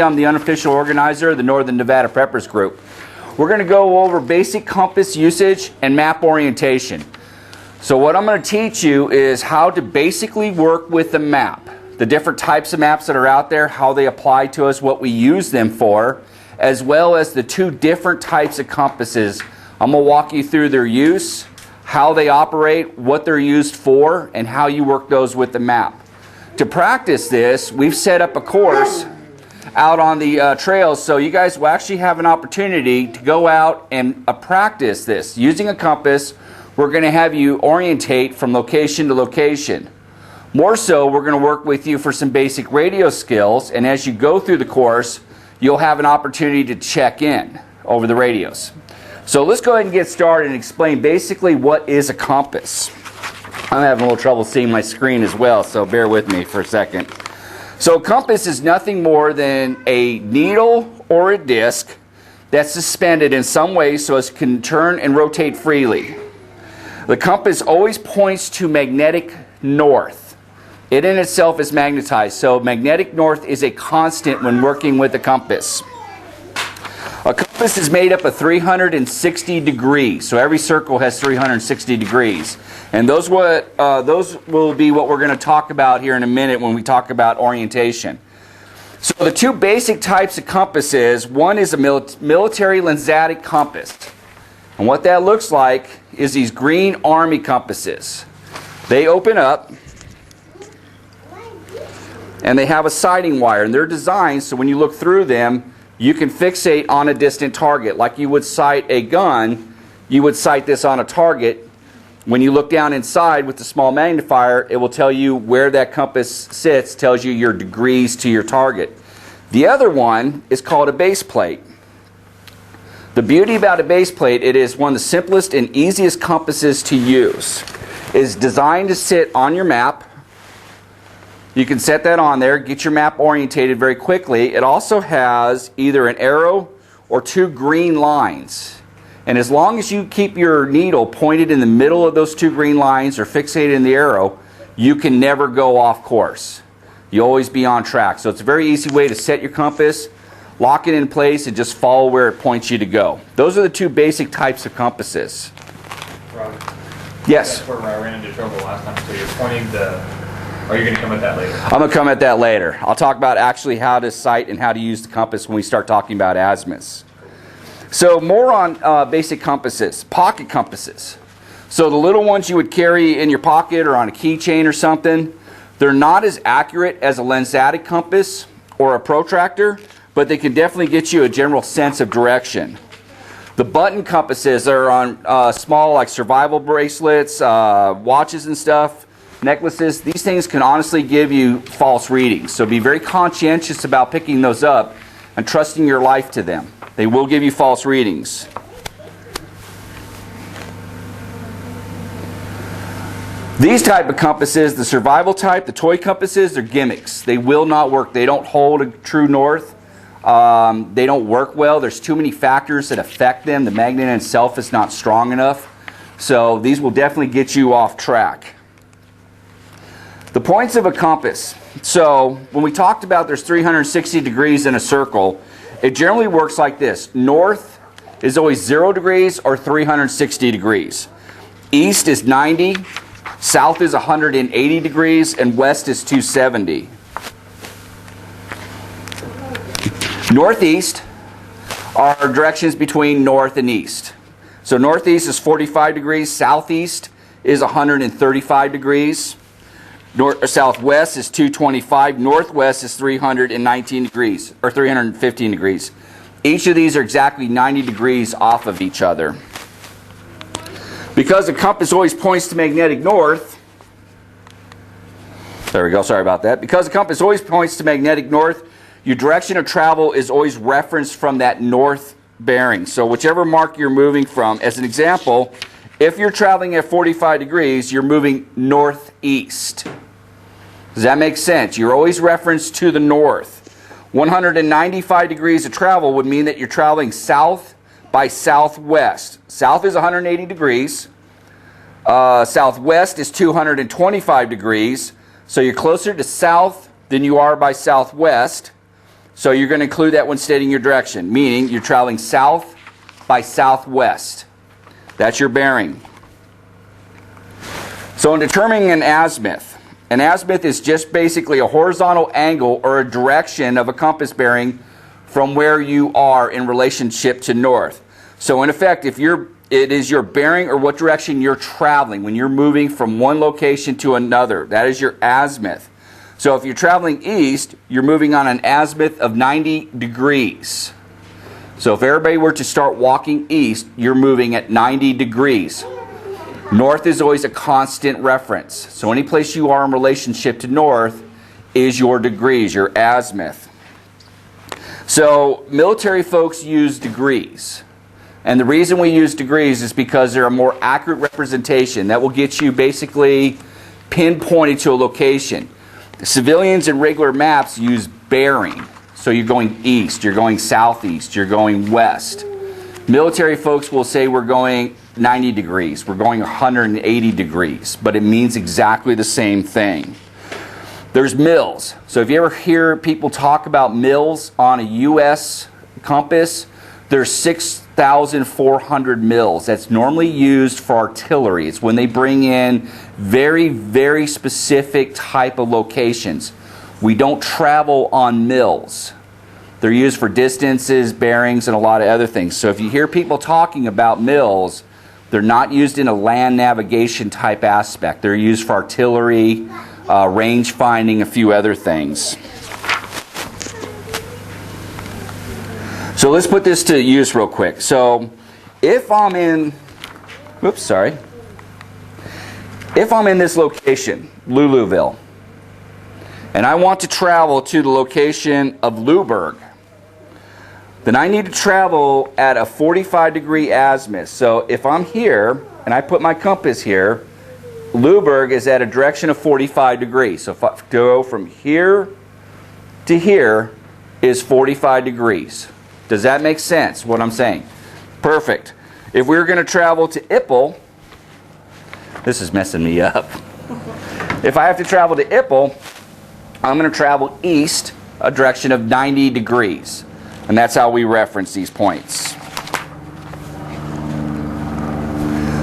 I'm the unofficial organizer of the Northern Nevada Preppers Group. We're going to go over basic compass usage and map orientation. So what I'm going to teach you is how to basically work with the map, the different types of maps that are out there, how they apply to us, what we use them for, as well as the two different types of compasses. I'm going to walk you through their use, how they operate, what they're used for, and how you work those with the map. To practice this, we've set up a course out on the trails, so you guys will actually have an opportunity to go out and practice this. Using a compass, we're going to have you orientate from location to location. More so, we're going to work with you for some basic radio skills, and as you go through the course, you'll have an opportunity to check in over the radios. So let's go ahead and get started and explain basically what is a compass. I'm having a little trouble seeing my screen as well, so bear with me for a second. So a compass is nothing more than a needle or a disc that's suspended in some way so as it can turn and rotate freely. The compass always points to magnetic north. It in itself is magnetized, so magnetic north is a constant when working with a compass. A compass is made up of 360 degrees, so every circle has 360 degrees. And those will be what we're going to talk about here in a minute when we talk about orientation. So the two basic types of compasses, one is a military lensatic compass. And what that looks like is these green army compasses. They open up and they have a sighting wire, and they're designed so when you look through them, you can fixate on a distant target. Like you would sight a gun, you would sight this on a target. When you look down inside with the small magnifier, it will tell you where that compass sits, tells you your degrees to your target. The other one is called a base plate. The beauty about a base plate, it is one of the simplest and easiest compasses to use. It is designed to sit on your map. You can set that on there, get your map orientated very quickly. It also has either an arrow or two green lines. And as long as you keep your needle pointed in the middle of those two green lines or fixated in the arrow, you can never go off course. You'll always be on track. So it's a very easy way to set your compass, lock it in place, and just follow where it points you to go. Those are the two basic types of compasses. Robert, yes? that's where I ran into trouble last time. So you're pointing the... Or are you going to come at that later? I'm going to come at that later. I'll talk about actually how to sight and how to use the compass when we start talking about azimuths. So more on basic compasses, pocket compasses. So the little ones you would carry in your pocket or on a keychain or something, they're not as accurate as a lensatic compass or a protractor, but they can definitely get you a general sense of direction. The button compasses are on small like survival bracelets, watches and stuff, necklaces. These things can honestly give you false readings. So be very conscientious about picking those up and trusting your life to them. They will give you false readings. These type of compasses, the survival type, the toy compasses, they're gimmicks. They will not work. They don't hold a true north. They don't work well. There's too many factors that affect them. The magnet in itself is not strong enough. So these will definitely get you off track. The points of a compass. So when we talked about there's 360 degrees in a circle, it generally works like this. North is always 0 degrees or 360 degrees. East is 90, south is 180 degrees, and west is 270. Northeast are directions between north and east. So northeast is 45 degrees, southeast is 135 degrees. Southwest is 225, northwest is 319 degrees, or 315 degrees. Each of these are exactly 90 degrees off of each other. Because the compass always points to magnetic north, there we go, sorry about that. Because the compass always points to magnetic north, your direction of travel is always referenced from that north bearing. So whichever mark you're moving from, as an example, if you're traveling at 45 degrees, you're moving northeast. Does that make sense? You're always referenced to the north. 195 degrees of travel would mean that you're traveling south by southwest. South is 180 degrees. Southwest is 225 degrees. So you're closer to south than you are by southwest. So you're going to include that when stating your direction, meaning you're traveling south by southwest. That's your bearing. So in determining an azimuth is just basically a horizontal angle or a direction of a compass bearing from where you are in relationship to north. So in effect, it is your bearing or what direction you're traveling when you're moving from one location to another. That is your azimuth. So if you're traveling east, you're moving on an azimuth of 90 degrees. So if everybody were to start walking east, you're moving at 90 degrees. North is always a constant reference. So any place you are in relationship to north is your degrees, your azimuth. So military folks use degrees. And the reason we use degrees is because they're a more accurate representation that will get you basically pinpointed to a location. Civilians and regular maps use bearing. So you're going east, you're going southeast, you're going west. Military folks will say we're going 90 degrees, we're going 180 degrees, but it means exactly the same thing. There's mills. So if you ever hear people talk about mills on a U.S. compass, there's 6,400 mills. That's normally used for artillery. It's when they bring in very, very specific type of locations. We don't travel on mills. They're used for distances, bearings, and a lot of other things. So if you hear people talking about mills, they're not used in a land navigation type aspect. They're used for artillery, range finding, a few other things. So let's put this to use real quick. So if I'm in, if I'm in this location, Louisville, and I want to travel to the location of Louisburg, then I need to travel at a 45 degree azimuth. So if I'm here and I put my compass here, Louisburg is at a direction of 45 degrees. So if I go from here to here is 45 degrees. Does that make sense, what I'm saying? Perfect. If we were going to travel to Ippel, this is messing me up. If I have to travel to Ippel, I'm going to travel east a direction of 90 degrees. And that's how we reference these points.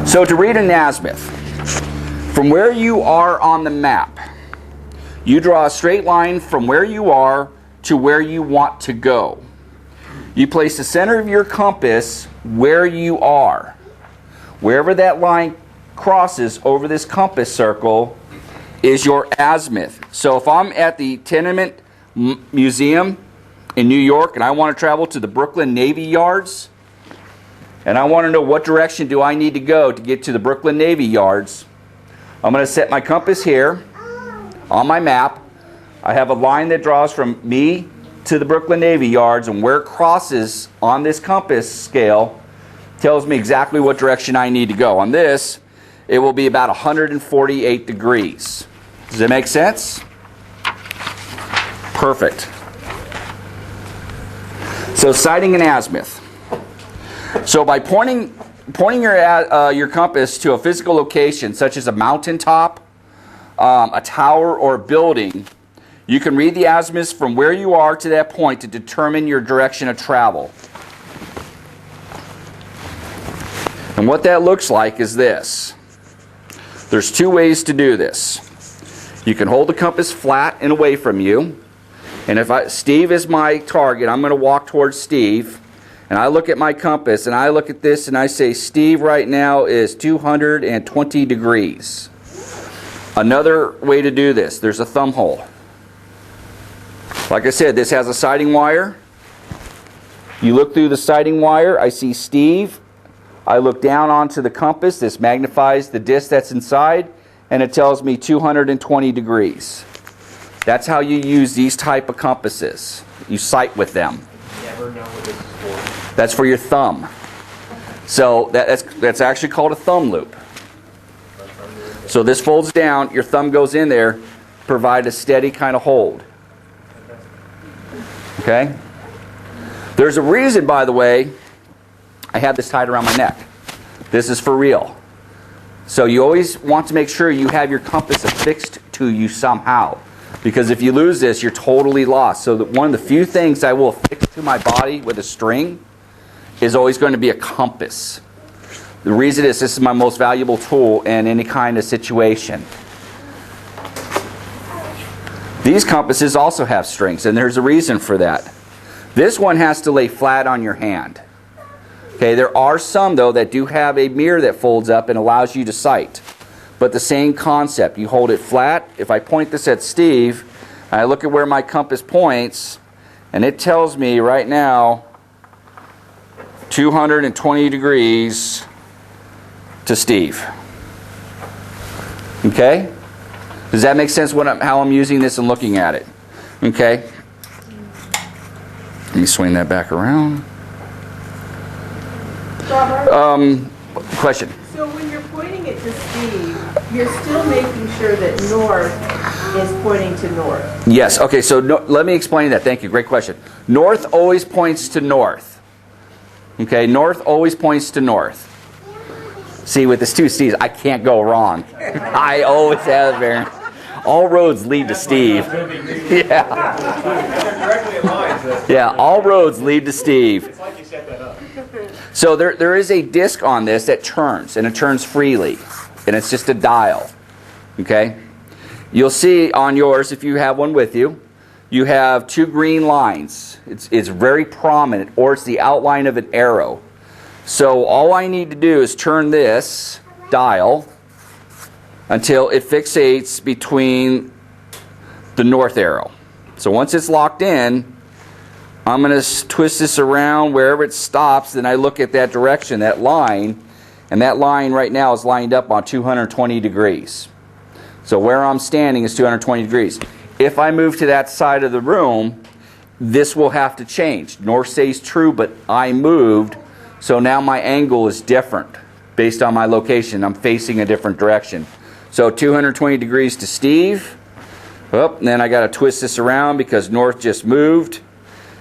So to read an azimuth, from where you are on the map, you draw a straight line from where you are to where you want to go. You place the center of your compass where you are. Wherever that line crosses over this compass circle is your azimuth. So if I'm at the Tenement Museum in New York and I want to travel to the Brooklyn Navy Yards, and I want to know what direction do I need to go to get to the Brooklyn Navy Yards, I'm going to set my compass here on my map. I have a line that draws from me to the Brooklyn Navy Yards, and where it crosses on this compass scale tells me exactly what direction I need to go. On this, it will be about 148 degrees. Does that make sense? Perfect. So sighting an azimuth. So by pointing your compass to a physical location, such as a mountaintop, a tower, or a building, you can read the azimuths from where you are to that point to determine your direction of travel. And what that looks like is this. There's two ways to do this. You can hold the compass flat and away from you. And if Steve is my target, I'm going to walk towards Steve. And I look at my compass and I look at this and I say, Steve right now is 220 degrees. Another way to do this, there's a thumb hole. Like I said, this has a sighting wire. You look through the sighting wire, I see Steve. I look down onto the compass. This magnifies the disc that's inside, and it tells me 220 degrees. That's how you use these type of compasses. You sight with them. You never know what this is for. That's for your thumb. So that's actually called a thumb loop. So this folds down, your thumb goes in there, provide a steady kind of hold. Okay? There's a reason, by the way, I have this tied around my neck. This is for real. So you always want to make sure you have your compass affixed to you somehow. Because if you lose this, you're totally lost. So one of the few things I will affix to my body with a string is always going to be a compass. The reason is this is my most valuable tool in any kind of situation. These compasses also have strings, and there's a reason for that. This one has to lay flat on your hand. Okay, there are some, though, that do have a mirror that folds up and allows you to sight. But the same concept. You hold it flat. If I point this at Steve, I look at where my compass points, and it tells me right now 220 degrees to Steve. Okay? Does that make sense how I'm using this and looking at it? Okay? Let me swing that back around. Question? So when you're pointing it to Steve, you're still making sure that north is pointing to north. Yes. Okay, so let me explain that. Thank you. Great question. North always points to north. Okay, north always points to north. See, with this two Steves, I can't go wrong. I always have there. All roads lead to Steve. Yeah. Yeah, all roads lead to Steve. It's like you set that up. So there is a disc on this that turns, and it turns freely. And it's just a dial. Okay? You'll see on yours, if you have one with you, you have two green lines. It's very prominent, or it's the outline of an arrow. So all I need to do is turn this dial until it fixates between the north arrow. So once it's locked in, I'm going to twist this around wherever it stops, then I look at that direction, that line, and that line right now is lined up on 220 degrees. So where I'm standing is 220 degrees. If I move to that side of the room, this will have to change. North stays true, but I moved, so now my angle is different based on my location. I'm facing a different direction. So 220 degrees to Steve. Oh, and then I got to twist this around because north just moved.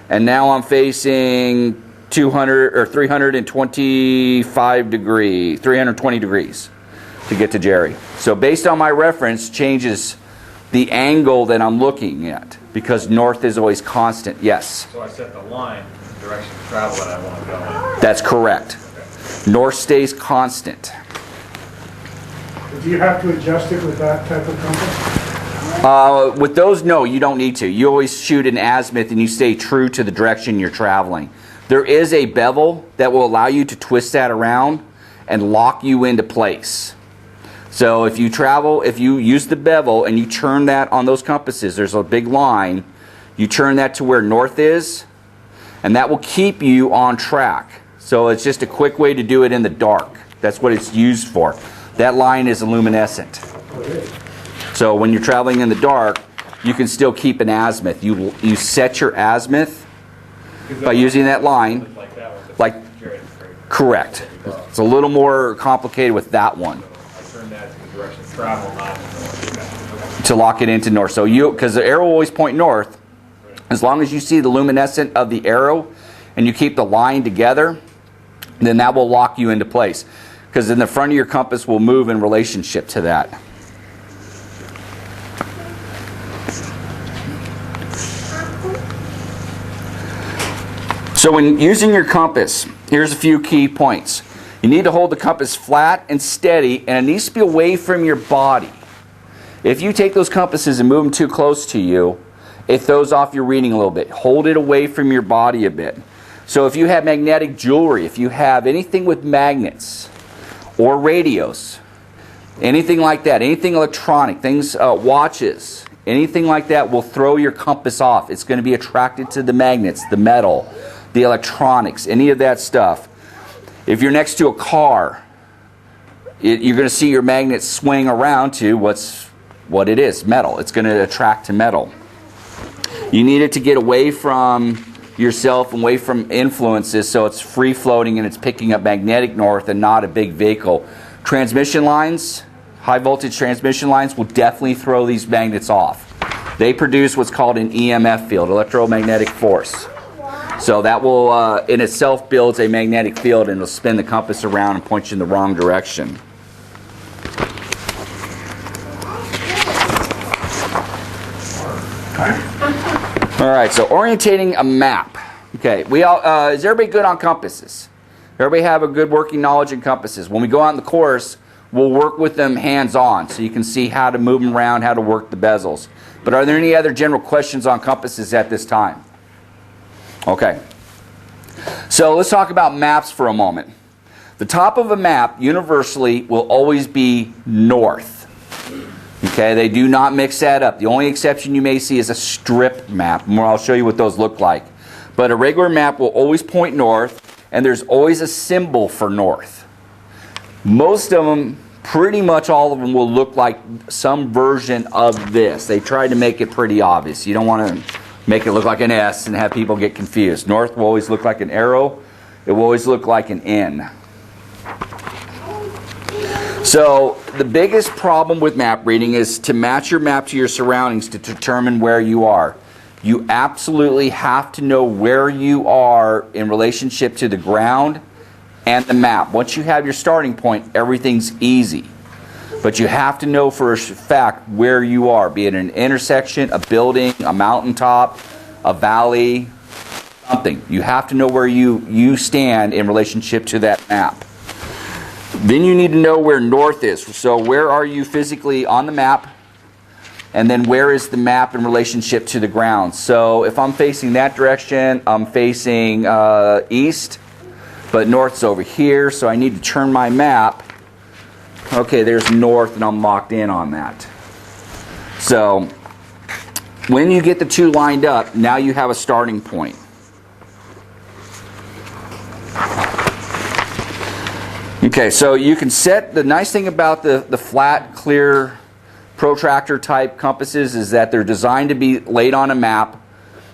And now I'm facing 325 degrees, 320 degrees to get to Jerry. So based on my reference changes the angle that I'm looking at because north is always constant. Yes? So I set the line, the direction of travel that I want to go in. That's correct. Okay. North stays constant. Do you have to adjust it with that type of compass? With those, no, you don't need to. You always shoot an azimuth and you stay true to the direction you're traveling. There is a bevel that will allow you to twist that around and lock you into place. So if you use the bevel and you turn that on those compasses, there's a big line, you turn that to where north is, and that will keep you on track. So it's just a quick way to do it in the dark. That's what it's used for. That line is luminescent. So when you're traveling in the dark, you can still keep an azimuth. You set your azimuth by using that line. Like, correct. It's a little more complicated with that one. I turn that to the direction of travel, not north. To lock it into north. So because the arrow will always point north, as long as you see the luminescent of the arrow and you keep the line together, then that will lock you into place. Because then the front of your compass will move in relationship to that. So when using your compass, here's a few key points. You need to hold the compass flat and steady, and it needs to be away from your body. If you take those compasses and move them too close to you, it throws off your reading a little bit. Hold it away from your body a bit. So if you have magnetic jewelry, if you have anything with magnets or radios, anything like that, anything electronic, things, watches, anything like that will throw your compass off. It's going to be attracted to the magnets, the metal, the electronics, any of that stuff. If you're next to a car, you're going to see your magnet swing around to what it is, metal. It's going to attract to metal. You need it to get away from yourself and away from influences so it's free floating and it's picking up magnetic north and not a big vehicle. Transmission lines, high voltage transmission lines will definitely throw these magnets off. They produce what's called an EMF field, electromagnetic force. So that will in itself builds a magnetic field and it'll spin the compass around and point you in the wrong direction. right, so orientating a map. Okay, is everybody good on compasses? Everybody have a good working knowledge in compasses? When we go out in the course, we'll work with them hands-on so you can see how to move them around, how to work the bezels. But are there any other general questions on compasses at this time? Okay. So let's talk about maps for a moment. The top of a map universally will always be north. Okay, they do not mix that up. The only exception you may see is a strip map, and I'll show you what those look like. But a regular map will always point north, and there's always a symbol for north. Most of them, pretty much all of them, will look like some version of this. They try to make it pretty obvious. You don't want to make it look like an S and have people get confused. North will always look like an arrow. It will always look like an N. So the biggest problem with map reading is to match your map to your surroundings to determine where you are. You absolutely have to know where you are in relationship to the ground and the map. Once you have your starting point, everything's easy. But you have to know for a fact where you are, be it an intersection, a building, a mountaintop, a valley, something. You have to know where you stand in relationship to that map. Then you need to know where north is. So where are you physically on the map? And then where is the map in relationship to the ground? So if I'm facing that direction, I'm facing east, but north's over here, so I need to turn my map. Okay, there's north, and I'm locked in on that. So when you get the two lined up, now you have a starting point. Okay, so you can set, the nice thing about the flat, clear, protractor type compasses is that they're designed to be laid on a map.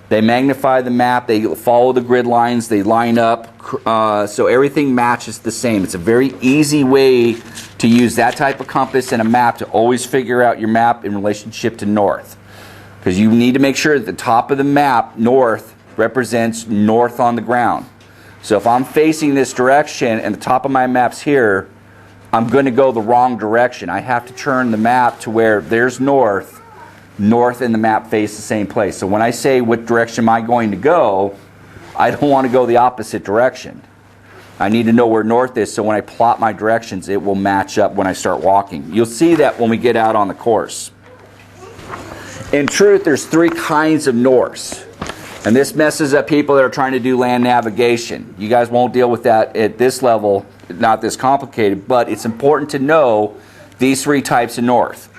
They magnify the map, they follow the grid lines, they line up, so everything matches the same. It's a very easy way to use that type of compass and a map to always figure out your map in relationship to north. Because you need to make sure that the top of the map, north, represents north on the ground. So if I'm facing this direction and the top of my map's here, I'm going to go the wrong direction. I have to turn the map to where there's north. North and the map face the same place. So when I say what direction am I going to go, I don't want to go the opposite direction. I need to know where north is so when I plot my directions, it will match up when I start walking. You'll see that when we get out on the course. In truth, there's three kinds of north. And this messes up people that are trying to do land navigation. You guys won't deal with that at this level, not this complicated, but it's important to know these three types of north.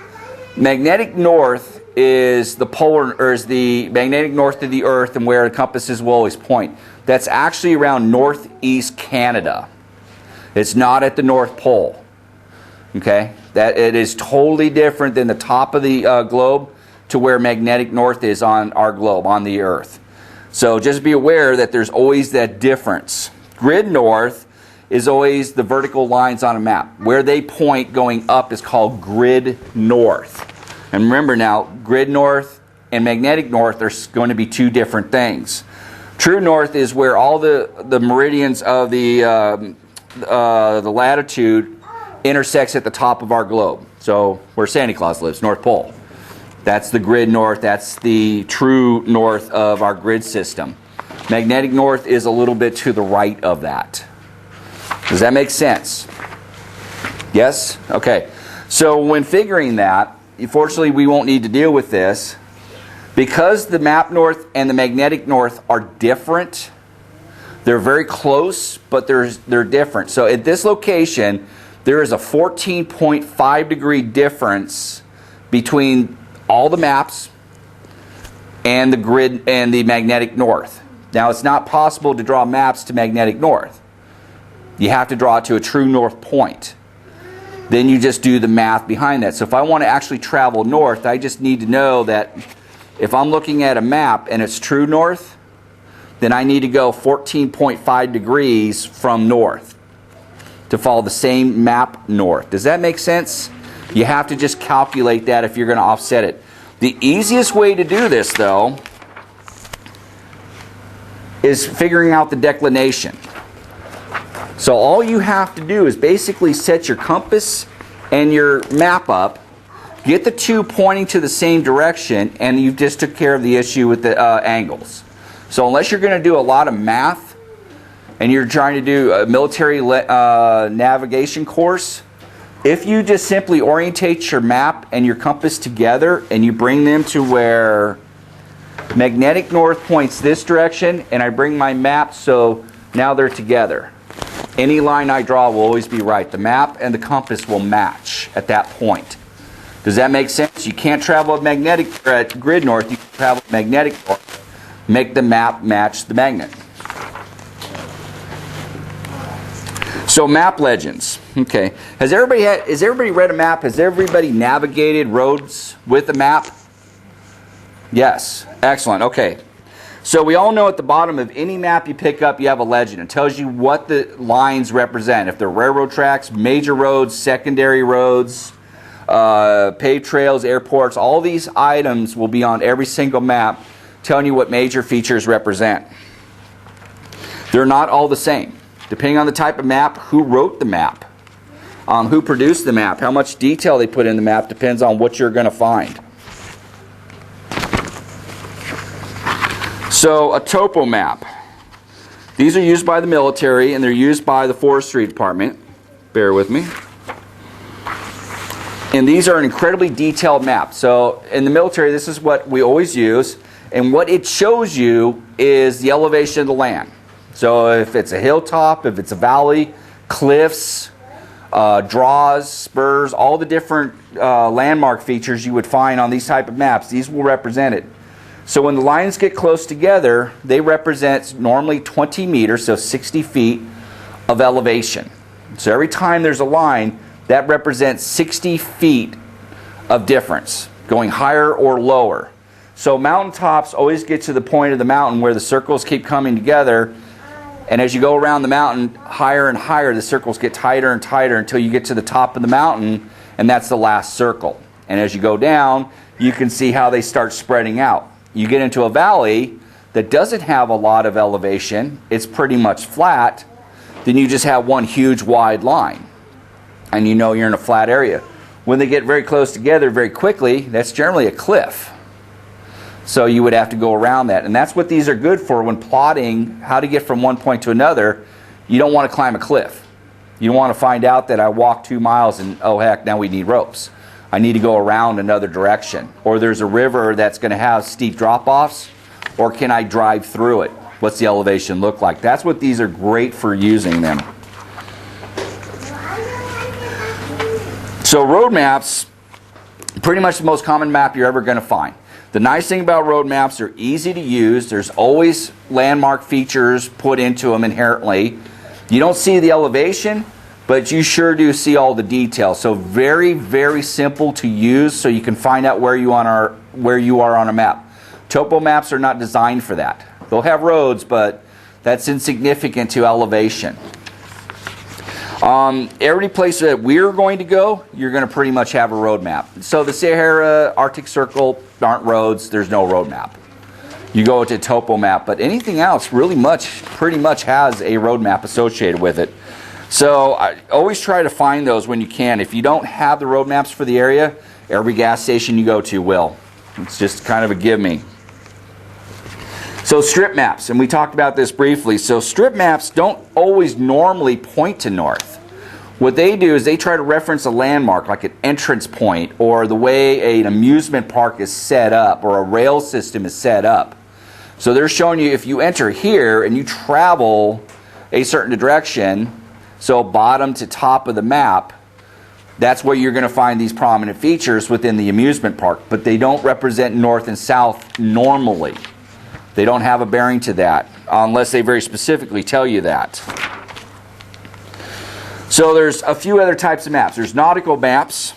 Magnetic north is the polar, or is the magnetic north of the Earth and where the compasses will always point. That's actually around northeast Canada. It's not at the North Pole. Okay? That it is totally different than the top of the globe to where magnetic north is on our globe, on the Earth. So just be aware that there's always that difference. Grid north is always the vertical lines on a map. Where they point going up is called grid north. And remember now, grid north and magnetic north are going to be two different things. True north is where all the meridians of the latitude intersects at the top of our globe. So where Santa Claus lives, North Pole. That's the grid north. That's the true north of our grid system. Magnetic north is a little bit to the right of that. Does that make sense? Yes? Okay. So when figuring that, unfortunately we won't need to deal with this. Because the map north and the magnetic north are different, they're very close, but they're different. So at this location, there is a 14.5 degree difference between all the maps and the grid and the magnetic north. Now it's not possible to draw maps to magnetic north. You have to draw it to a true north point. Then you just do the math behind that. So if I want to actually travel north, I just need to know that if I'm looking at a map and it's true north, then I need to go 14.5 degrees from north to follow the same map north. Does that make sense? You have to just calculate that if you're going to offset it. The easiest way to do this, though, is figuring out the declination. So all you have to do is basically set your compass and your map up Get the two pointing to the same direction, and you've just took care of the issue with the angles. So unless you're going to do a lot of math, and you're trying to do a military navigation course, if you just simply orientate your map and your compass together, and you bring them to where magnetic north points this direction, and I bring my map so now they're together. Any line I draw will always be right. The map and the compass will match at that point. Does that make sense? You can't travel at magnetic at grid north. You can travel at magnetic north. Make the map match the magnet. So map legends. Okay. Has everybody read a map? Has everybody navigated roads with a map? Yes. Excellent. Okay. So we all know at the bottom of any map you pick up, you have a legend. It tells you what the lines represent. If they're railroad tracks, major roads, secondary roads, paved trails, airports, all these items will be on every single map telling you what major features represent. They're not all the same. Depending on the type of map, who wrote the map, who produced the map, how much detail they put in the map depends on what you're going to find. So a topo map. These are used by the military and they're used by the forestry department. Bear with me. And these are an incredibly detailed map. So in the military, this is what we always use. And what it shows you is the elevation of the land. So if it's a hilltop, if it's a valley, cliffs, draws, spurs, all the different landmark features you would find on these type of maps, these will represent it. So when the lines get close together, they represent normally 20 meters, so 60 feet of elevation. So every time there's a line, that represents 60 feet of difference, going higher or lower. So mountaintops always get to the point of the mountain where the circles keep coming together, and as you go around the mountain, higher and higher, the circles get tighter and tighter until you get to the top of the mountain, and that's the last circle. And as you go down, you can see how they start spreading out. You get into a valley that doesn't have a lot of elevation, it's pretty much flat, then you just have one huge wide line. And you know you're in a flat area. When they get very close together very quickly, that's generally a cliff. So you would have to go around that. And that's what these are good for when plotting how to get from one point to another. You don't want to climb a cliff. You don't want to find out that I walked 2 miles and, oh heck, now we need ropes. I need to go around another direction. Or there's a river that's going to have steep drop-offs. Or can I drive through it? What's the elevation look like? That's what these are great for using them. So road maps, pretty much the most common map you're ever going to find. The nice thing about road maps, they're easy to use. There's always landmark features put into them inherently. You don't see the elevation, but you sure do see all the details. So very, very simple to use so you can find out where you are on a map. Topo maps are not designed for that. They'll have roads, but that's insignificant to elevation. Every place that we're going to go, you're going to pretty much have a road map. So the Sahara, Arctic Circle aren't roads. There's no road map. You go to Topo Map, but anything else pretty much has a road map associated with it. So I always try to find those when you can. If you don't have the road maps for the area, every gas station you go to will. It's just kind of a give me. So strip maps, and we talked about this briefly. So strip maps don't always normally point to north. What they do is they try to reference a landmark, like an entrance point, or the way an amusement park is set up, or a rail system is set up. So they're showing you if you enter here and you travel a certain direction, so bottom to top of the map, that's where you're going to find these prominent features within the amusement park. But they don't represent north and south normally. They don't have a bearing to that, unless they very specifically tell you that. So there's a few other types of maps. There's nautical maps.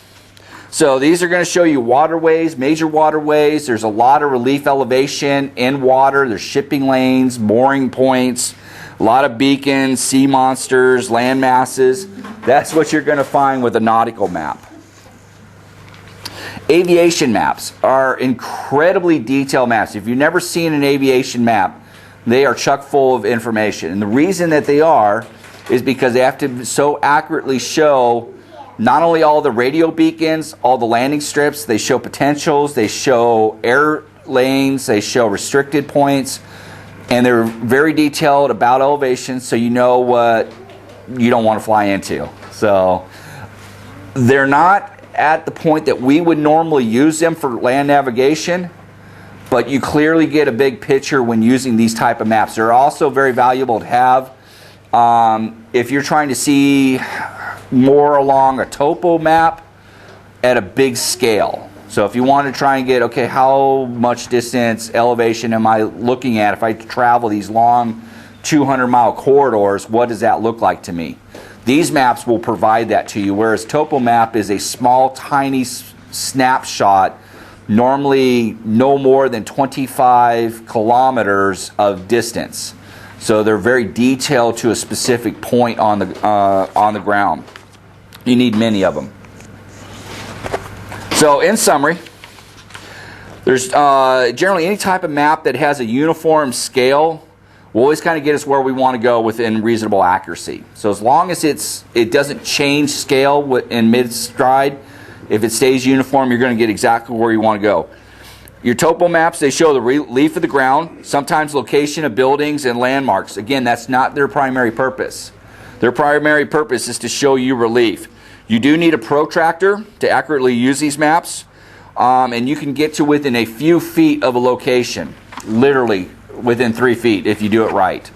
So these are going to show you waterways, major waterways. There's a lot of relief elevation in water. There's shipping lanes, mooring points, a lot of beacons, sea monsters, land masses. That's what you're going to find with a nautical map. Aviation maps are incredibly detailed maps. If you've never seen an aviation map, they are chock full of information. And the reason that they are is because they have to so accurately show not only all the radio beacons, all the landing strips, they show potentials, they show air lanes, they show restricted points, and they're very detailed about elevations, so you know what you don't want to fly into. So they're not at the point that we would normally use them for land navigation, but you clearly get a big picture when using these type of maps. They're also very valuable to have if you're trying to see more along a topo map at a big scale. So if you want to try and get, okay, how much distance, elevation am I looking at if I travel these long 200-mile corridors, what does that look like to me? These maps will provide that to you, whereas Topo Map is a small, tiny snapshot, normally no more than 25 kilometers of distance. So they're very detailed to a specific point on the ground. You need many of them. So in summary, there's generally any type of map that has a uniform scale will always kind of get us where we want to go within reasonable accuracy. So as long as it doesn't change scale in mid-stride, if it stays uniform, you're going to get exactly where you want to go. Your topo maps, they show the relief of the ground, sometimes location of buildings and landmarks. Again, that's not their primary purpose. Their primary purpose is to show you relief. You do need a protractor to accurately use these maps, and you can get to within a few feet of a location, literally within 3 feet if you do it right.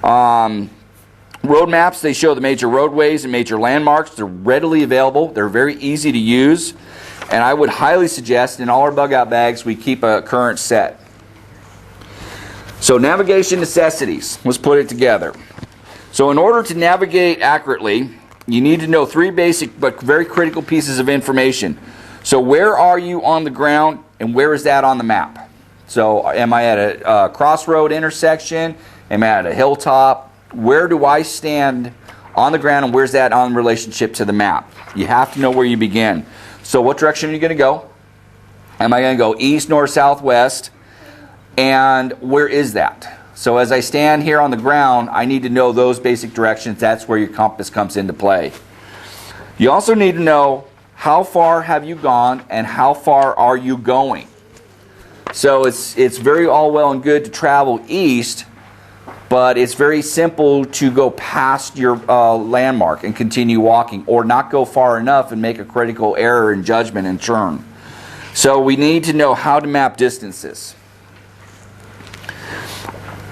Road maps, they show the major roadways and major landmarks. They're readily available. They're very easy to use. And I would highly suggest in all our bug out bags we keep a current set. So navigation necessities. Let's put it together. So in order to navigate accurately, you need to know 3 basic but very critical pieces of information. So where are you on the ground and where is that on the map? So am I at a crossroad intersection? Am I at a hilltop? Where do I stand on the ground and where's that on relationship to the map? You have to know where you begin. So what direction are you going to go? Am I going to go east, north, south, west? And where is that? So as I stand here on the ground, I need to know those basic directions. That's where your compass comes into play. You also need to know how far have you gone and how far are you going. So it's very all well and good to travel east, but it's very simple to go past your landmark and continue walking, or not go far enough and make a critical error in judgment and turn. So we need to know how to map distances.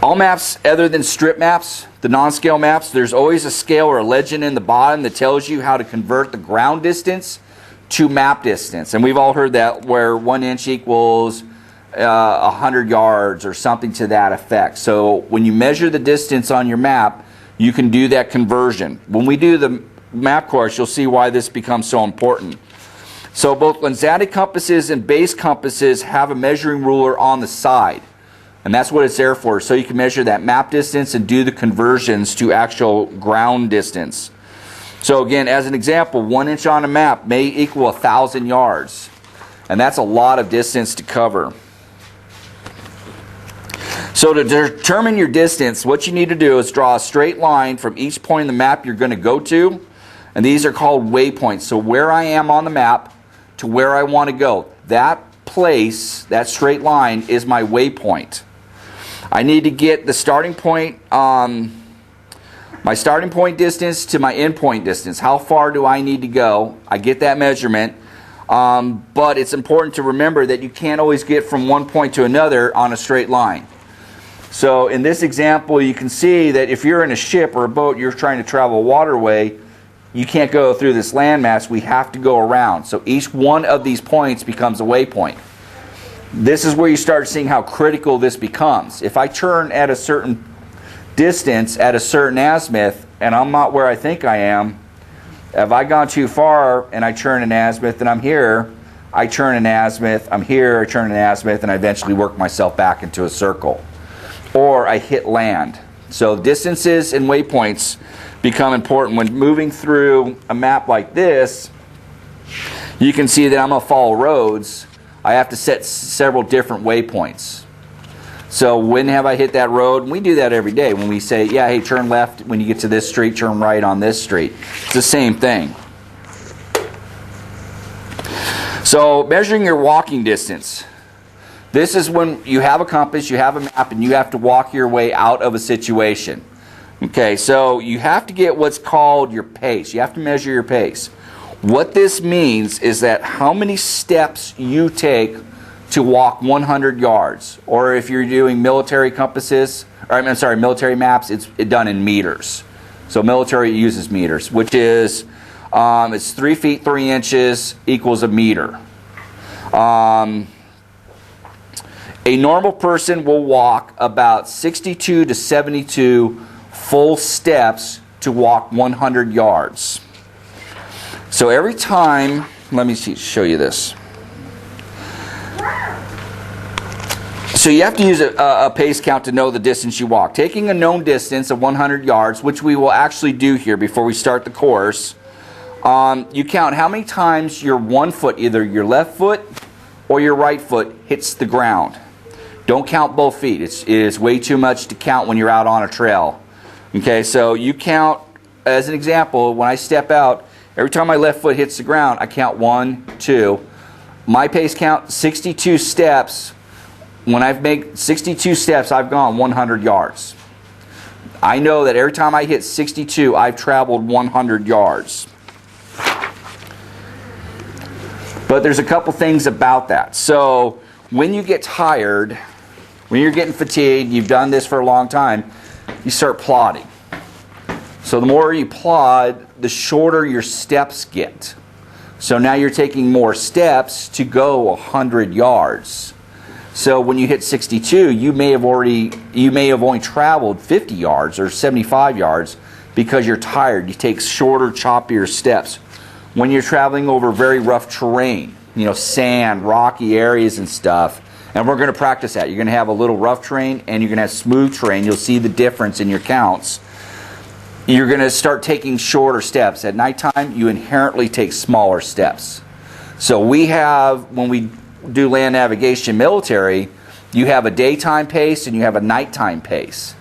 All maps other than strip maps, the non-scale maps, there's always a scale or a legend in the bottom that tells you how to convert the ground distance to map distance. And we've all heard that, where 1 inch equals 100 yards or something to that effect. So when you measure the distance on your map, you can do that conversion. When we do the map course, you'll see why this becomes so important. So both lensatic compasses and base compasses have a measuring ruler on the side. And that's what it's there for, so you can measure that map distance and do the conversions to actual ground distance. So again, as an example, 1 inch on a map may equal 1,000 yards. And that's a lot of distance to cover. So to determine your distance, what you need to do is draw a straight line from each point in the map you're going to go to. And these are called waypoints. So where I am on the map to where I want to go. That place, that straight line, is my waypoint. I need to get the starting point, my starting point distance to my end point distance. How far do I need to go? I get that measurement. But it's important to remember that you can't always get from one point to another on a straight line. So in this example, you can see that if you're in a ship or a boat, you're trying to travel a waterway, you can't go through this landmass. We have to go around. So each one of these points becomes a waypoint. This is where you start seeing how critical this becomes. If I turn at a certain distance at a certain azimuth and I'm not where I think I am, have I gone too far and I turn an azimuth and I'm here, I turn an azimuth, I'm here, I turn an azimuth, and I eventually work myself back into a circle. Or I hit land. So distances and waypoints become important. When moving through a map like this, you can see that I'm going to follow roads. I have to set several different waypoints. So when have I hit that road? And we do that every day. When we say, yeah, hey, turn left when you get to this street, turn right on this street. It's the same thing. So measuring your walking distance. This is when you have a compass, you have a map, and you have to walk your way out of a situation. Okay, so you have to get what's called your pace. You have to measure your pace. What this means is that how many steps you take to walk 100 yards. Or if you're doing military compasses, or I'm sorry, military maps, it's done in meters. So military uses meters, which is, it's 3 feet 3 inches equals a meter. A normal person will walk about 62 to 72 full steps to walk 100 yards. So every time, let me show you this. So you have to use a pace count to know the distance you walk. Taking a known distance of 100 yards, which we will actually do here before we start the course, you count how many times your one foot, either your left foot or your right foot, hits the ground. Don't count both feet. It is way too much to count when you're out on a trail. Okay, so you count, as an example, when I step out, every time my left foot hits the ground, I count 1, 2. My pace count, 62 steps. When I've made 62 steps, I've gone 100 yards. I know that every time I hit 62, I've traveled 100 yards. But there's a couple things about that. So when you get tired, when you're getting fatigued, you've done this for a long time, you start plodding. So the more you plod, the shorter your steps get. So now you're taking more steps to go 100 yards. So when you hit 62, you may have only traveled 50 yards or 75 yards because you're tired. You take shorter, choppier steps. When you're traveling over very rough terrain, sand, rocky areas and stuff, and we're going to practice that. You're going to have a little rough terrain and you're going to have smooth terrain. You'll see the difference in your counts. You're going to start taking shorter steps. At nighttime, you inherently take smaller steps. So we have, when we do land navigation military, you have a daytime pace and you have a nighttime pace.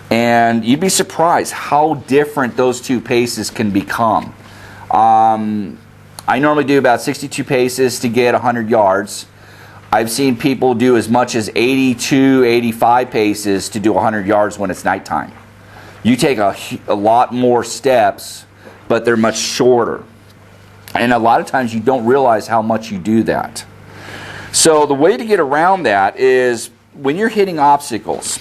And you'd be surprised how different those two paces can become. I normally do about 62 paces to get 100 yards. I've seen people do as much as 82, 85 paces to do 100 yards when it's nighttime. You take a lot more steps, but they're much shorter. And a lot of times you don't realize how much you do that. So the way to get around that is when you're hitting obstacles.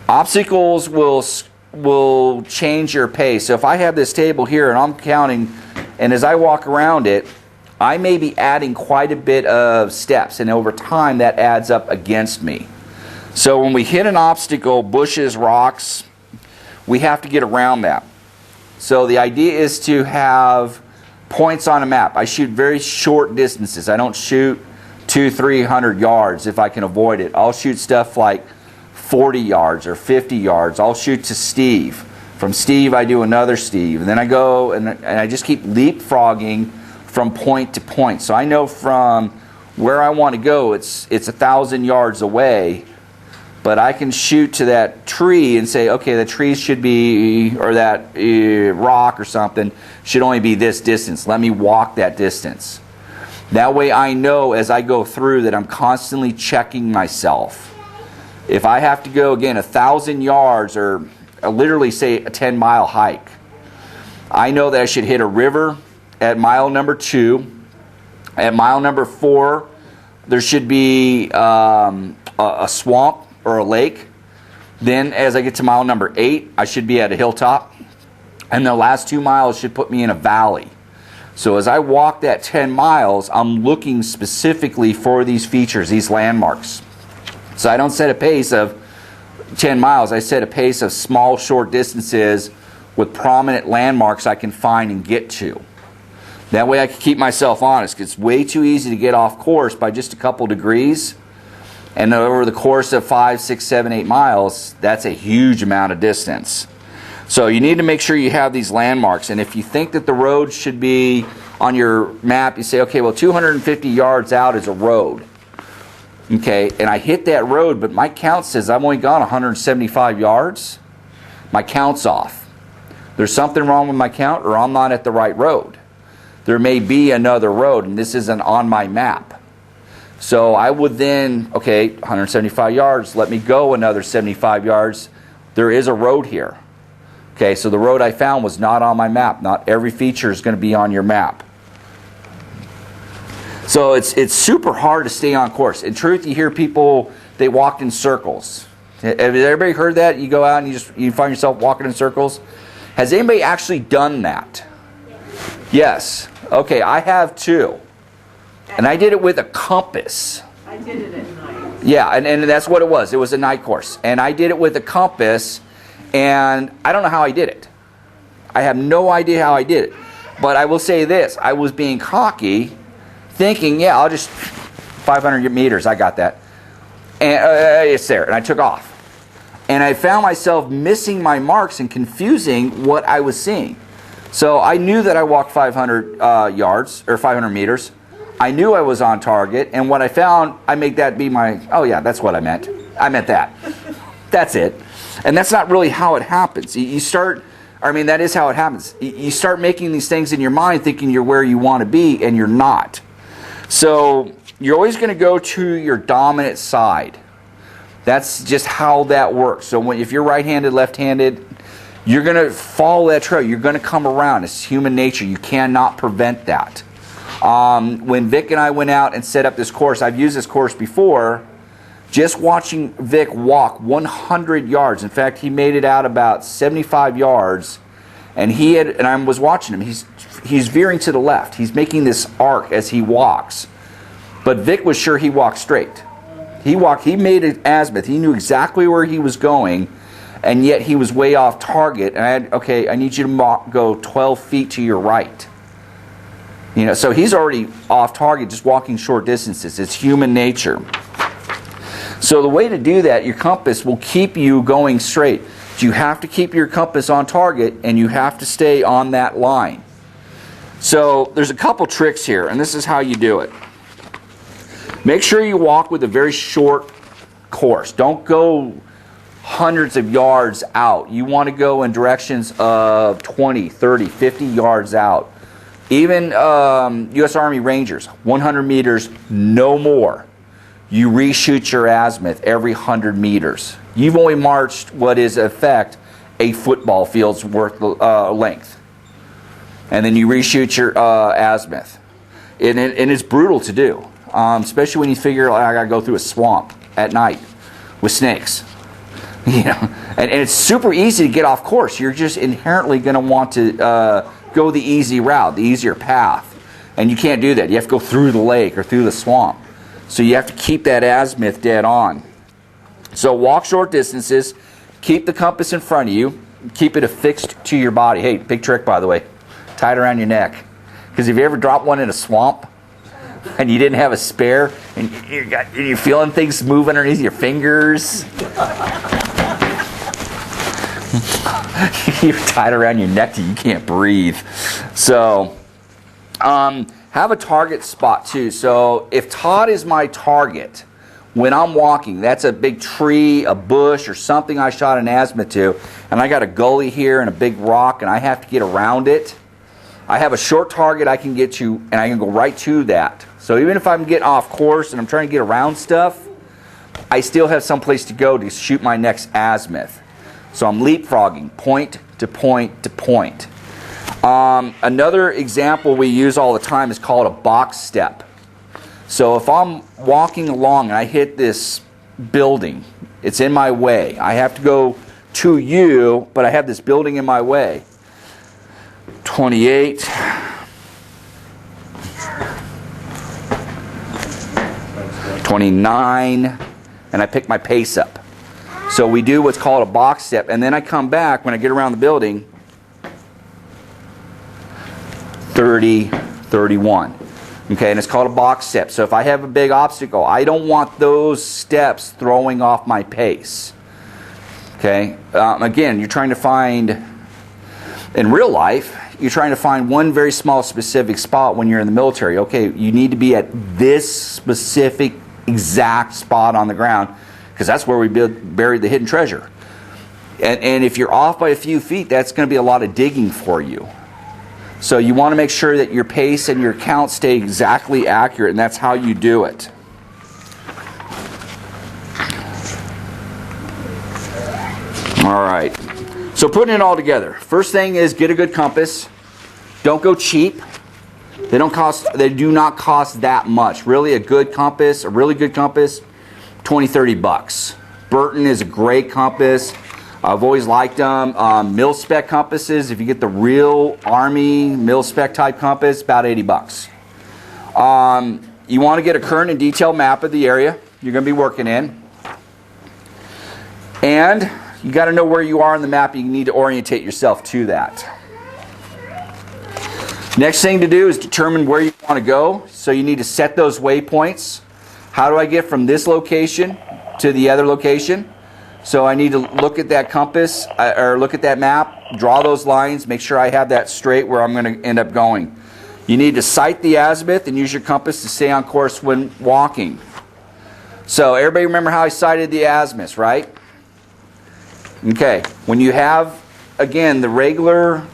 Obstacles will change your pace. So if I have this table here and I'm counting, and as I walk around it, I may be adding quite a bit of steps, and over time that adds up against me. So when we hit an obstacle, bushes, rocks, we have to get around that. So the idea is to have points on a map. I shoot very short distances. I don't shoot 200-300 yards if I can avoid it. I'll shoot stuff like 40 yards or 50 yards. I'll shoot to Steve. From Steve, I do another Steve. And then I go and I just keep leapfrogging from point to point. So I know from where I want to go, it's 1,000 yards away. But I can shoot to that tree and say, okay, the tree should be, or that rock or something, should only be this distance. Let me walk that distance. That way I know as I go through that I'm constantly checking myself. If I have to go, again, 1,000 yards or literally say a 10-mile hike, I know that I should hit a river at mile number 2. At mile number 4, there should be a swamp or a lake. Then as I get to mile number 8, I should be at a hilltop. And the last 2 miles should put me in a valley. So as I walk that 10 miles, I'm looking specifically for these features, these landmarks. So I don't set a pace of 10 miles. I set a pace of small, short distances with prominent landmarks I can find and get to. That way I can keep myself honest. It's way too easy to get off course by just a couple degrees. And over the course of 5, 6, 7, 8 miles, that's a huge amount of distance. So you need to make sure you have these landmarks. And if you think that the road should be on your map, you say, okay, well, 250 yards out is a road. Okay, and I hit that road, but my count says I've only gone 175 yards. My count's off. There's something wrong with my count, or I'm not at the right road. there may be another road, and this isn't on my map. So I would then, okay, 175 yards, let me go another 75 yards. There is a road here. Okay, so the road I found was not on my map. Not every feature is going to be on your map. So it's super hard to stay on course. In truth, you hear people, they walked in circles. Have everybody heard that? You go out and you find yourself walking in circles? Has anybody actually done that? Yes. Okay, I have too. And I did it with a compass. I did it at night. Yeah, and that's what it was. It was a night course. And I did it with a compass, and I don't know how I did it. I have no idea how I did it. But I will say this. I was being cocky, thinking, yeah, I'll just 500 meters, I got that. And it's there, and I took off. And I found myself missing my marks and confusing what I was seeing. So I knew that I walked 500 yards, or 500 meters. I knew I was on target, and what I found, I make that be my, oh yeah, that's what I meant. I meant that. That's it. And that's not really how it happens. You start, I mean, that is how it happens. You start making these things in your mind thinking you're where you want to be, and you're not. So you're always going to go to your dominant side. That's just how that works. So if you're right-handed, left-handed, you're going to follow that trail. You're going to come around. It's human nature. You cannot prevent that. When Vic and I went out and set up this course, I've used this course before, just watching Vic walk 100 yards. In fact, he made it out about 75 yards, and I was watching him. He's veering to the left. He's making this arc as he walks. But Vic was sure he walked straight. He made an azimuth. He knew exactly where he was going, and yet he was way off target. And I need you to go 12 feet to your right. You know, so he's already off target, just walking short distances. It's human nature. So the way to do that, your compass will keep you going straight. You have to keep your compass on target, and you have to stay on that line. So there's a couple tricks here, and this is how you do it. Make sure you walk with a very short course. Don't go hundreds of yards out. You want to go in directions of 20, 30, 50 yards out. Even U.S. Army Rangers, 100 meters, no more. You reshoot your azimuth every 100 meters. You've only marched what is, in effect, a football field's worth length. And then you reshoot your azimuth. And it's brutal to do, especially when you figure I got to go through a swamp at night with snakes. You know, and it's super easy to get off course. You're just inherently going to want to go the easy route, the easier path. And you can't do that. You have to go through the lake or through the swamp. So you have to keep that azimuth dead on. So walk short distances, keep the compass in front of you, keep it affixed to your body. Hey, big trick, by the way. Tie it around your neck. Because if you ever dropped one in a swamp and you didn't have a spare and you're feeling things move underneath your fingers, you're tied around your neck till you can't breathe. So have a target spot too. So if Todd is my target when I'm walking, that's a big tree, a bush, or something I shot an azimuth to, and I got a gully here and a big rock and I have to get around it, I have a short target I can get to, and I can go right to that. So even if I'm getting off course and I'm trying to get around stuff, I still have some place to go to shoot my next azimuth. So I'm leapfrogging, point to point to point. Another example we use all the time is called a box step. So if I'm walking along and I hit this building, it's in my way. I have to go to you, but I have this building in my way. 28. 29. And I pick my pace up. So we do what's called a box step, and then I come back when I get around the building, 30, 31. Okay, and it's called a box step. So if I have a big obstacle, I don't want those steps throwing off my pace. Okay, again, you're trying to find, in real life, you're trying to find one very small specific spot when you're in the military. Okay, you need to be at this specific exact spot on the ground, because that's where we buried the hidden treasure. And if you're off by a few feet, that's going to be a lot of digging for you. So you want to make sure that your pace and your count stay exactly accurate, and that's how you do it. All right. So putting it all together. First thing is get a good compass. Don't go cheap. They do not cost that much. Really a good compass, a really good compass, 20, 30 bucks. Burton is a great compass. I've always liked them. Mil-spec compasses, if you get the real Army mil-spec type compass, about 80 bucks. You want to get a current and detailed map of the area you're going to be working in. And you got to know where you are on the map. You need to orientate yourself to that. Next thing to do is determine where you want to go. So you need to set those waypoints. How do I get from this location to the other location? So I need to look at that compass, or look at that map, draw those lines, make sure I have that straight where I'm going to end up going. You need to sight the azimuth and use your compass to stay on course when walking. So everybody remember how I sighted the azimuth, right? Okay, when you have, again, the regular...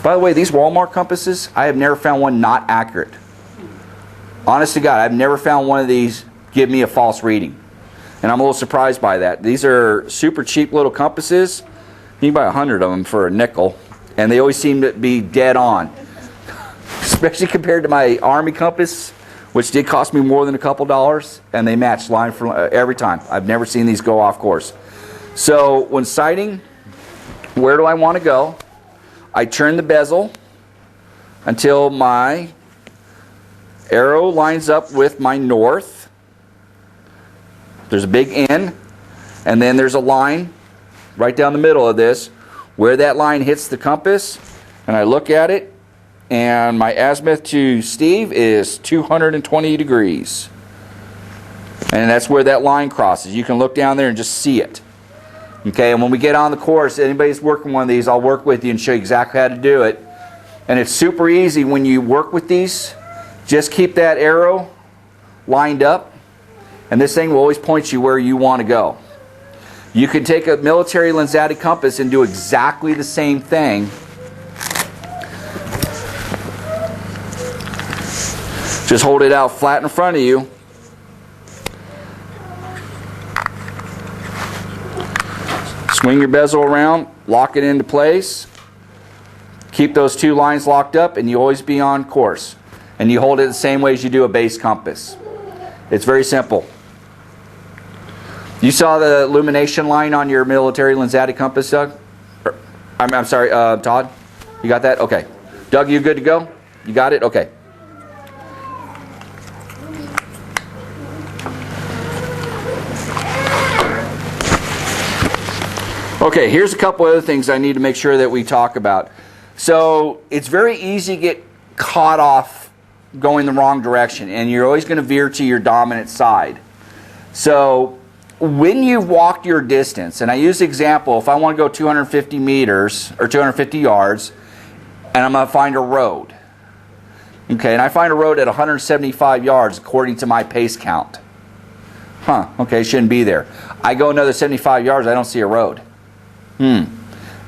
By the way, these Walmart compasses, I have never found one not accurate. Honest to God, I've never found one of these give me a false reading. And I'm a little surprised by that. These are super cheap little compasses. You can buy 100 of them for a nickel. And they always seem to be dead on. Especially compared to my Army compass, which did cost me more than a couple dollars. And they match line for every time. I've never seen these go off course. So when sighting, where do I want to go? I turn the bezel until my arrow lines up with my north. There's a big N, and then there's a line right down the middle of this where that line hits the compass, and I look at it, and my azimuth to Steve is 220 degrees. And that's where that line crosses. You can look down there and just see it. Okay, and when we get on the course, anybody's working one of these, I'll work with you and show you exactly how to do it. And it's super easy when you work with these. Just keep that arrow lined up, and this thing will always point you where you want to go. You can take a military lensatic compass and do exactly the same thing. Just hold it out flat in front of you. Swing your bezel around, lock it into place. Keep those two lines locked up, and you always be on course. And you hold it the same way as you do a base compass. It's very simple. You saw the illumination line on your military lensatic compass, Doug? I'm sorry, Todd? You got that? Okay. Doug, you good to go? You got it? Okay. Okay, here's a couple other things I need to make sure that we talk about. So it's very easy to get caught off going the wrong direction, and you're always going to veer to your dominant side. So when you've walked your distance, and I use the example, if I want to go 250 meters or 250 yards, and I'm going to find a road. Okay, and I find a road at 175 yards according to my pace count. Okay, shouldn't be there. I go another 75 yards, I don't see a road.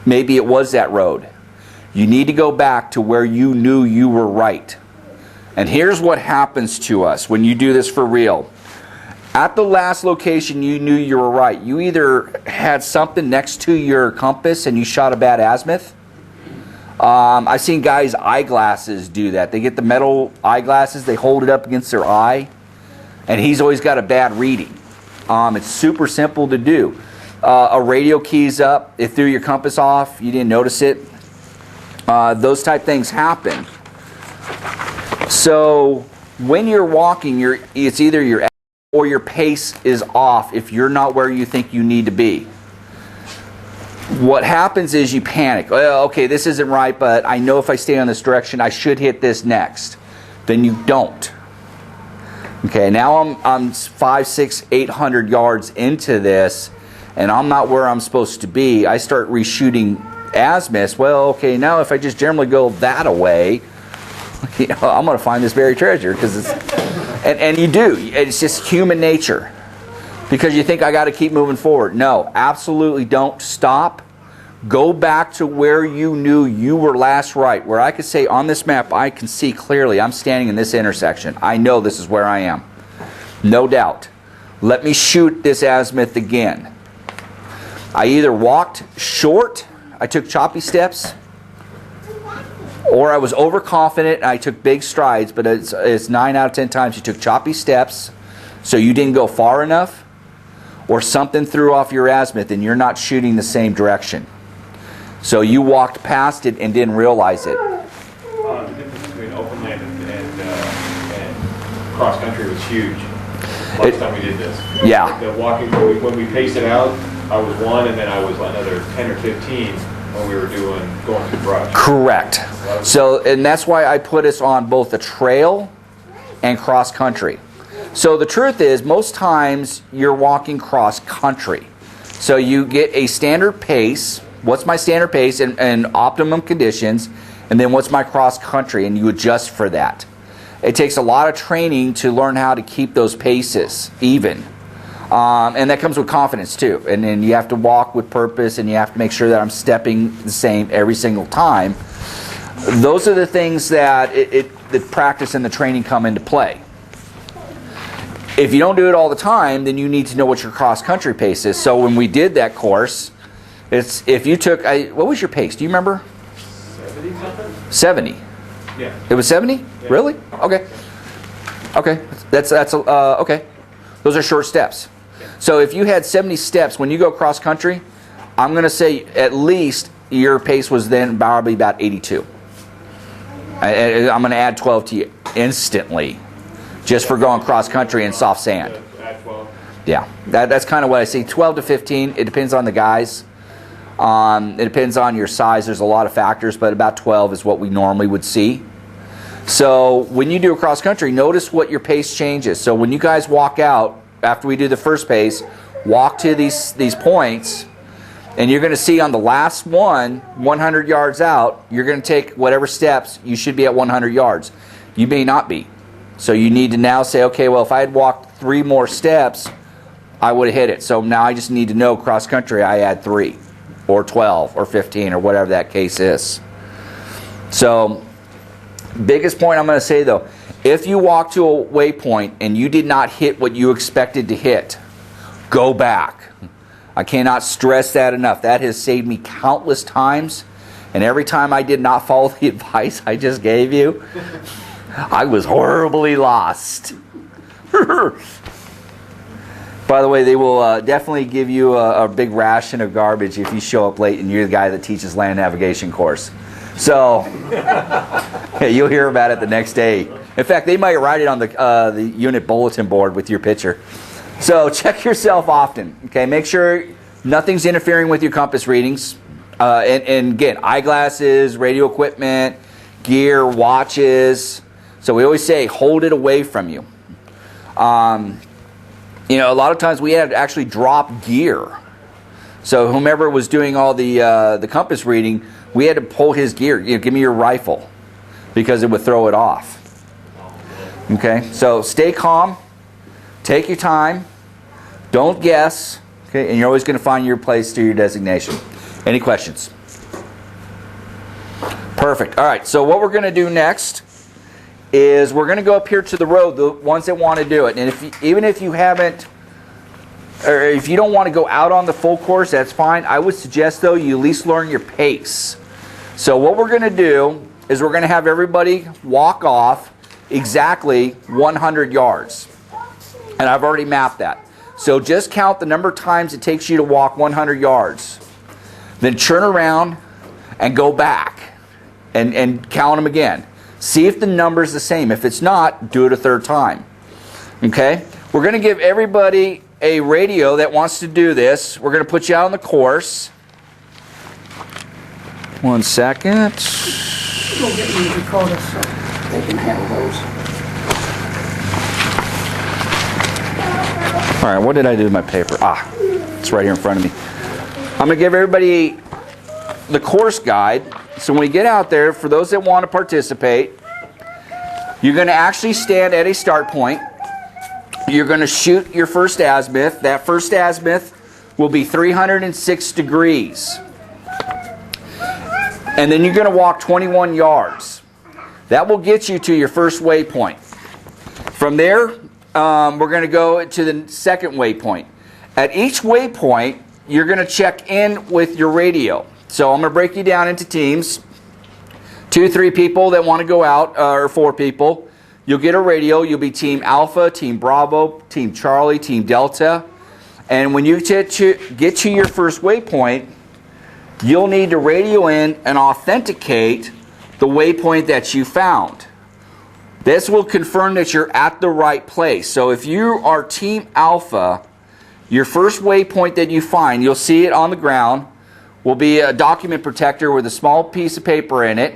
Maybe it was that road. You need to go back to where you knew you were right. And here's what happens to us when you do this for real. At the last location you knew you were right. You either had something next to your compass and you shot a bad azimuth. I've seen guys' eyeglasses do that. They get the metal eyeglasses, they hold it up against their eye, and he's always got a bad reading. It's super simple to do. A radio key's up, it threw your compass off, you didn't notice it. Those type things happen. So when you're walking, it's either your or your pace is off if you're not where you think you need to be. What happens is you panic. Well, okay, this isn't right, but I know if I stay on this direction, I should hit this next. Then you don't. Okay, now I'm 500, 600, 800 yards into this, and I'm not where I'm supposed to be. I start reshooting azimuths. Well, okay, now if I just generally go that away, I'm going to find this buried treasure, because it's, and you do. It's just human nature, because you think I got to keep moving forward. No, absolutely don't stop. Go back to where you knew you were last right, where I could say on this map I can see clearly I'm standing in this intersection. I know this is where I am. No doubt. Let me shoot this azimuth again. I either walked short, I took choppy steps, or I was overconfident and I took big strides, but it's 9 out of 10 times you took choppy steps, so you didn't go far enough, or something threw off your azimuth and you're not shooting the same direction. So you walked past it and didn't realize it. The difference between open land and cross country was huge. Last time we did this. Yeah. The walking, when we paced it out, I was 1 and then I was another 10 or 15 when we were going through brush. Correct. So, and that's why I put us on both the trail and cross country. So the truth is, most times you're walking cross country. So you get a standard pace. What's my standard pace and optimum conditions, and then what's my cross country, and you adjust for that. It takes a lot of training to learn how to keep those paces even. And that comes with confidence too. And then you have to walk with purpose, and you have to make sure that I'm stepping the same every single time. Those are the things that the practice and the training come into play. If you don't do it all the time, then you need to know what your cross-country pace is. So when we did that course, it's if you took, what was your pace? Do you remember? 70 something? 70. Yeah. It was 70? Yeah. Really? Okay. Okay. That's okay. Those are short steps. So if you had 70 steps when you go cross-country, I'm going to say at least your pace was then probably about 82. I'm going to add 12 to you instantly, just for going cross-country in soft sand. At 12. Yeah, that's kind of what I see. 12 to 15, it depends on the guys. It depends on your size. There's a lot of factors, but about 12 is what we normally would see. So when you do a cross-country, notice what your pace changes. So when you guys walk out, after we do the first pace, walk to these points, and you're going to see on the last one, 100 yards out, you're going to take whatever steps, you should be at 100 yards. You may not be. So you need to now say, okay, well, if I had walked 3 more steps, I would have hit it. So now I just need to know cross-country, I add 3 or 12 or 15 or whatever that case is. So biggest point I'm going to say, though, if you walk to a waypoint and you did not hit what you expected to hit, go back. I cannot stress that enough. That has saved me countless times, and every time I did not follow the advice I just gave you, I was horribly lost. By the way, they will definitely give you a big ration of garbage if you show up late and you're the guy that teaches land navigation course. So yeah, you'll hear about it the next day. In fact, they might write it on the unit bulletin board with your picture. So check yourself often. Okay, make sure nothing's interfering with your compass readings. And again, eyeglasses, radio equipment, gear, watches. So we always say, hold it away from you. You know, a lot of times we had to actually drop gear. So whomever was doing all the compass reading, we had to pull his gear. You know, give me your rifle, because it would throw it off. Okay, so stay calm, take your time, don't guess. Okay, and you're always going to find your place to your designation. Any questions? Perfect. All right, so what we're going to do next is we're going to go up here to the road, the ones that want to do it. And even if you haven't, or if you don't want to go out on the full course, that's fine. I would suggest, though, you at least learn your pace. So what we're going to do is we're going to have everybody walk off exactly 100 yards. And I've already mapped that. So just count the number of times it takes you to walk 100 yards. Then turn around and go back and count them again. See if the number's the same. If it's not, do it a third time. Okay? We're going to give everybody a radio that wants to do this. We're going to put you out on the course. 1 second. Go get me the photos so they can handle those. All right, what did I do with my paper? Ah, it's right here in front of me. I'm going to give everybody the course guide. So when we get out there, for those that want to participate, you're going to actually stand at a start point. You're going to shoot your first azimuth. That first azimuth will be 306 degrees. And then you're going to walk 21 yards. That will get you to your first waypoint. From there, we're going to go to the second waypoint. At each waypoint, you're going to check in with your radio. So I'm going to break you down into teams. 2, 3 people that want to go out, or 4 people. You'll get a radio. You'll be Team Alpha, Team Bravo, Team Charlie, Team Delta. And when you get to your first waypoint, you'll need to radio in and authenticate the waypoint that you found. This will confirm that you're at the right place. So if you are Team Alpha, your first waypoint that you find, you'll see it on the ground, will be a document protector with a small piece of paper in it.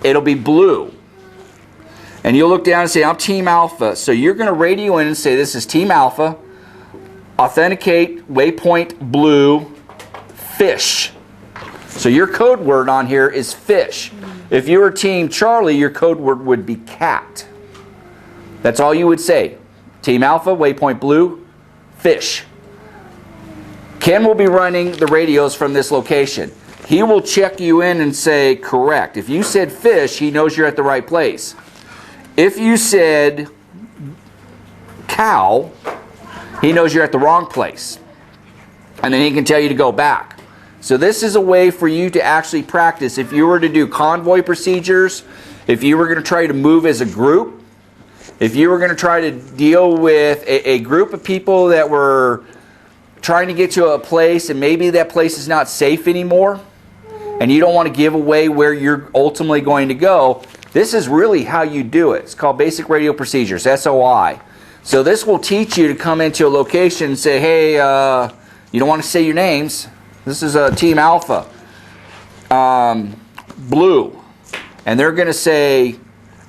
It'll be blue. And you'll look down and say, I'm Team Alpha. So you're going to radio in and say, this is Team Alpha. Authenticate waypoint blue fish. So your code word on here is fish. If you were Team Charlie, your code word would be cat. That's all you would say. Team Alpha, waypoint blue, fish. Ken will be running the radios from this location. He will check you in and say correct. If you said fish, he knows you're at the right place. If you said cow, he knows you're at the wrong place. And then he can tell you to go back. So this is a way for you to actually practice. If you were to do convoy procedures, if you were going to try to move as a group, if you were going to try to deal with a group of people that were trying to get to a place and maybe that place is not safe anymore and you don't want to give away where you're ultimately going to go, this is really how you do it. It's called Basic Radio Procedures, SOI. So this will teach you to come into a location and say, hey, you don't want to say your names. This is Team Alpha, blue. And they're going to say,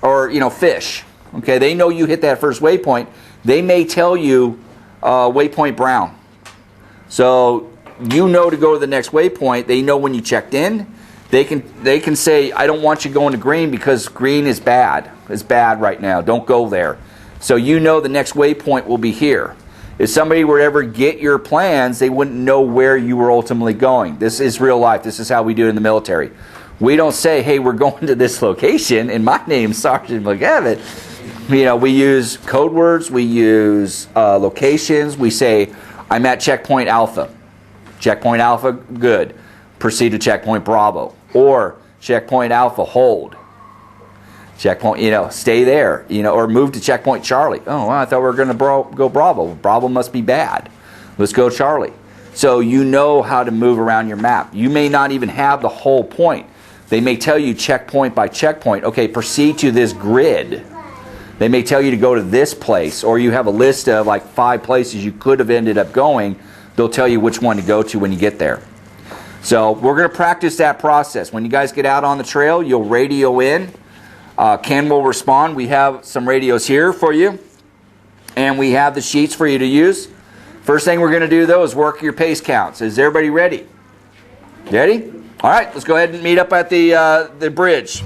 or, fish. Okay, they know you hit that first waypoint. They may tell you waypoint brown. So you know to go to the next waypoint. They know when you checked in. They can say, I don't want you going to green because green is bad. It's bad right now. Don't go there. So you know the next waypoint will be here. If somebody were to ever get your plans, they wouldn't know where you were ultimately going. This is real life. This is how we do it in the military. We don't say, hey, we're going to this location, and my name's Sergeant McGavin. We use code words. We use locations. We say, I'm at checkpoint Alpha. Checkpoint Alpha, good. Proceed to checkpoint Bravo. Or checkpoint Alpha, hold. Checkpoint, stay there, or move to checkpoint Charlie. Oh, well, I thought we were going to go Bravo. Bravo must be bad. Let's go Charlie. So you know how to move around your map. You may not even have the whole point. They may tell you checkpoint by checkpoint. Okay, proceed to this grid. They may tell you to go to this place, or you have a list of like 5 places you could have ended up going. They'll tell you which one to go to when you get there. So we're going to practice that process. When you guys get out on the trail, you'll radio in. Ken will respond. We have some radios here for you, and we have the sheets for you to use. First thing we're going to do, though, is work your pace counts. Is everybody ready? Ready? All right, let's go ahead and meet up at the bridge.